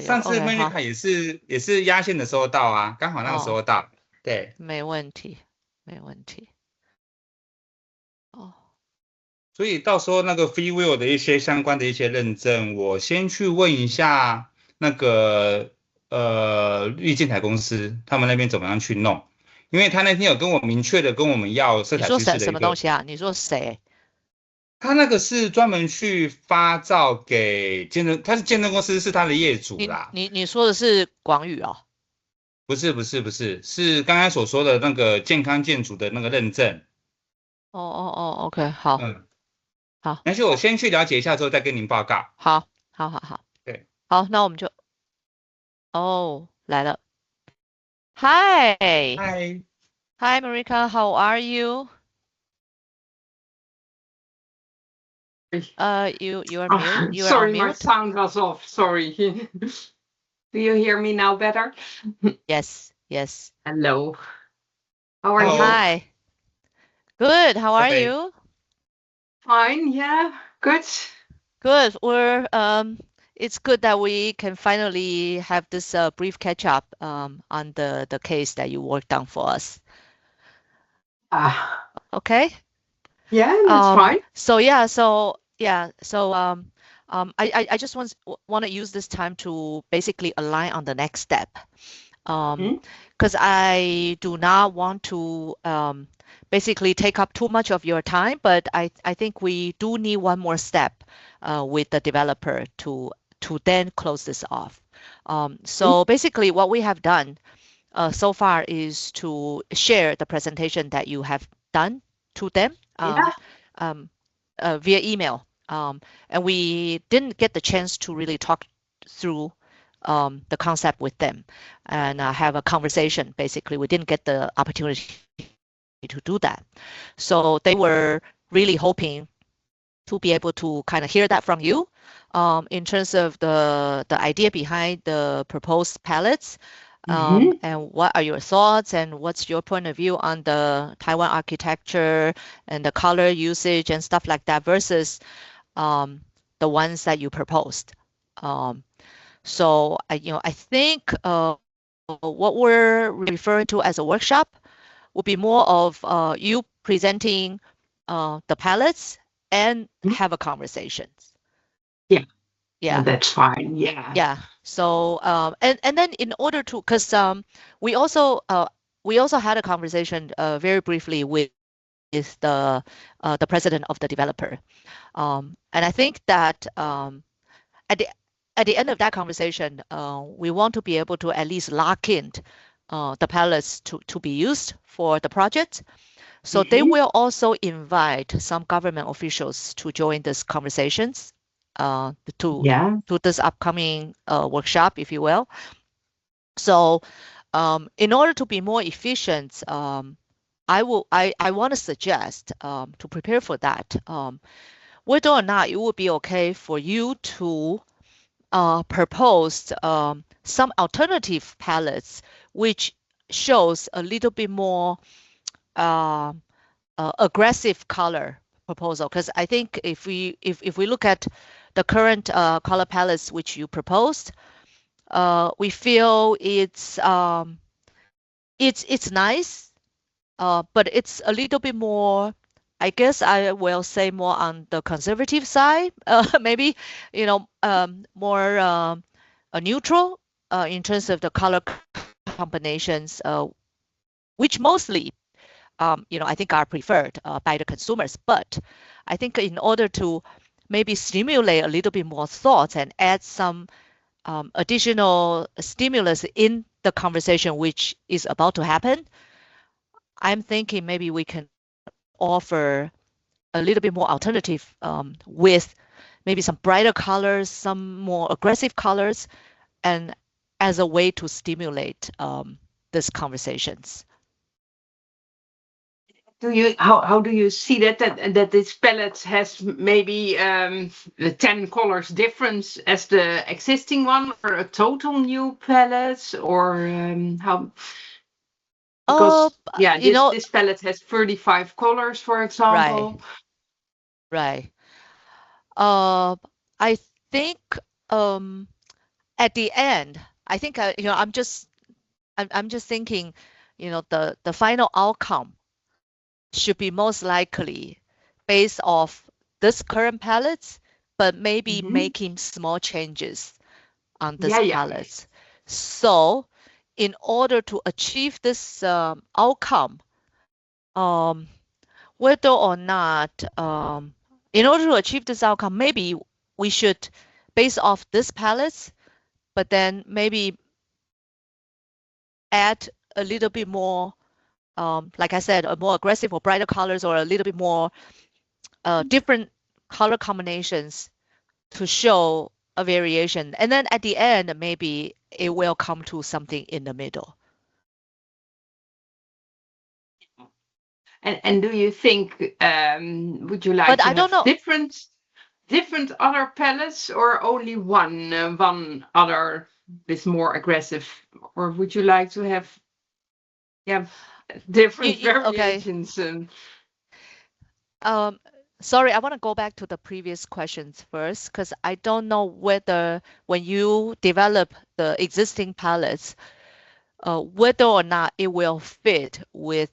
上次 OK， 好， Marieka 也是压线的时候到啊，刚好那个时候到。对，没问题，没问题。哦，所以到时候那个 FreeWheel 的一些相关的一些认证，我先去问一下那个绿建材公司他们那边怎么样去弄，因为他那天有跟我明确的跟我们要色彩趋势你说什的一个，么东西啊？你说谁？他那个是专门去发照给他是建证公司是他的业主你啦。你你说的是广宇哦？不是，是刚才所说的那个健康建筑的那个认证。哦，OK，好，嗯，好，但是我先去了解一下之后再跟您报告。好，好，好，好，对，好，那我们就来了。Hi, 嗨，hi, Marieka, how are you? You are mute. Oh, You are on sorry, my mute. sound was off. Sorry. Do you hear me now better? Yes, yes. Hello. How are you? Hello，Hi. Good. How are OK，you? Fine, yeah, good. Good. It's good that we can finally have this brief catch up on the case that you worked on for us. Ah, Okay. yeah, that's fine. I just want to use this time to basically align on the next step. Hmm? Because I do not want to basically take up too much of your time, but I think we do need one more step with the developer to then close this off. So basically what we have done so far is to share the presentation that you have done to them Yeah. via email. And we didn't get the chance to really talk through the concept with them and have a conversation. Basically, we didn't get the opportunity to do that. So they were really hoping to be able to kind of hear that from you in terms of the idea behind the proposed palettes. And what are your thoughts and what's your point of view on the Taiwan architecture and the color usage and stuff like that versus the ones that you proposed. So I think what we're referring to as a workshop would be more of you presenting the palettes and have a conversation. Yeah. Yeah. That's fine. Yeah. Yeah. So and then in order to, because we also had a conversation very briefly with the president of the developer, and I think that at the end of that conversation, we want to be able to at least lock in the palettes to be used for the project. So they will also invite some government officials to join these conversations to this upcoming workshop, if you will. So in order to be more efficient, I want to suggest to prepare for that, whether or not it would be okay for you to propose some alternative palettes, which shows a little bit more aggressive color proposal. Because I think if we look at the current color palettes which you proposed, we feel it's nice, but it's a little bit more. I guess I will say more on the conservative side, maybe, more neutral in terms of the color combinations, which mostly, I think are preferred by the consumers. But I think in order to maybe stimulate a little bit more thoughts and add some additional stimulus in the conversation which is about to happen, I'm thinking maybe we can offer a little bit more alternative with maybe some brighter colors, some more aggressive colors, and as a way to stimulate these conversations. How do you see that this palette has maybe 10 colors difference as the existing one, or a total new palette, or how? Because this palette has 35 colors, for example. Right. I think at the end, I think I'm just thinking, the final outcome should be most likely based off this current palettes, but maybe making small changes on this palettes. So in order to achieve this outcome, whether or not, in order to achieve this outcome, maybe we should base off this palettes, but then maybe add a little bit more, like I said, a more aggressive or brighter colors, or a little bit more different color combinations to show a variation. And then at the end, maybe it will come to something in the middle. And do you think, would you like But to I don't have know. different other palettes, or only one other with more aggressive, or would you like to have different variations? Okay. Sorry, I want to go back to the previous questions first, because I don't know whether when you develop the existing palettes, whether or not it will fit with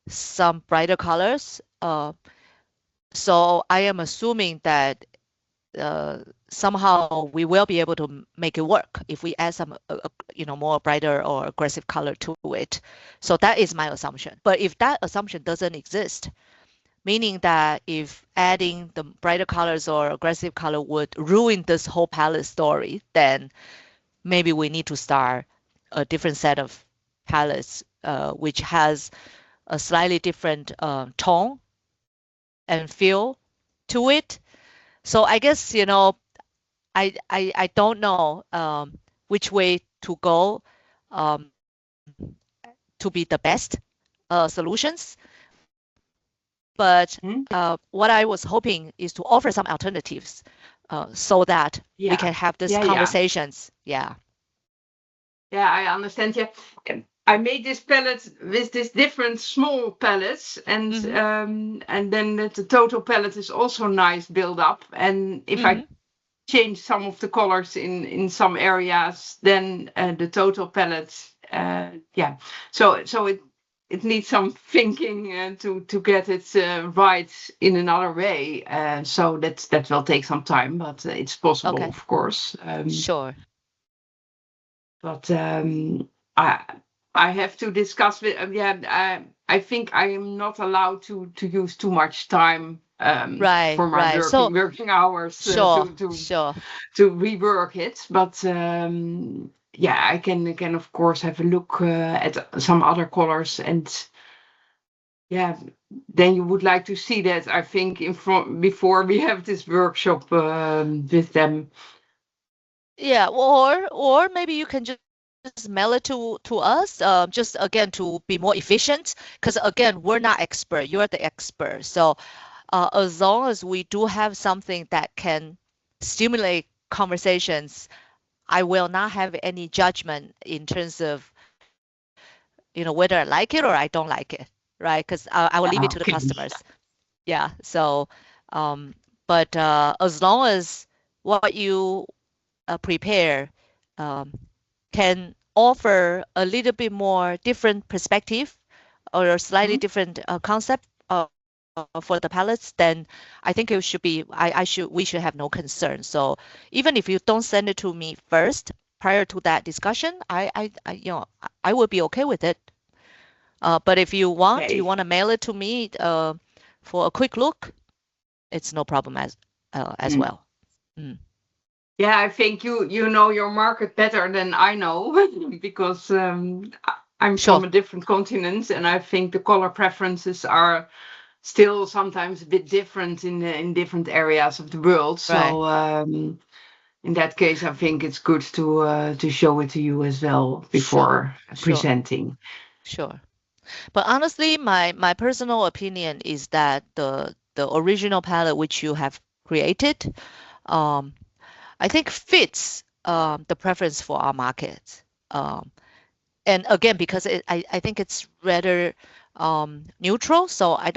some brighter colors. So I am assuming that somehow we will be able to make it work if we add some, more brighter or aggressive color to it. So that is my assumption. But if that assumption doesn't exist, meaning that if adding the brighter colors or aggressive color would ruin this whole palette story, then maybe we need to start a different set of palettes, which has a slightly different tone and feel to it. So I guess, I don't know which way to go to be the best solutions. But what I was hoping is to offer some alternatives so that we can have these conversations. Yeah, I understand. I made this palette with this different small palettes, and then the total palette is also nice build up. And if I change some of the colors in some areas, then the total palette, so it needs some thinking to get it right in another way. So that will take some time, but it's possible, of course. Sure. But I have to discuss with. I think I am not allowed to use too much time for my working hours to rework it. But I can of course have a look at some other colors, and then you would like to see that, I think, before we have this workshop with them. Yeah, or maybe you can just mail it to us, just again to be more efficient, because again, we're not expert, you're the expert. So as long as we do have something that can stimulate conversations, I will not have any judgment in terms of, whether I like it or I don't like it, right? Because I will leave it to the customers. Yeah. So, but as long as what you prepare can offer a little bit more different perspective or a slightly different concept for the palettes, then I think it should be, we should have no concern. So even if you don't send it to me first prior to that discussion, I would be okay with it. But if you want to mail it to me for a quick look, it's no problem as well. Yeah, I think you know your market better than I know because I'm from a different continent, and I think the color preferences are still sometimes a bit different in different areas of the world. So in that case, I think it's good to show it to you as well before presenting. Sure. But honestly, my personal opinion is that the original palette which you have created, I think fits the preference for our market. And again, because I think it's rather neutral, so I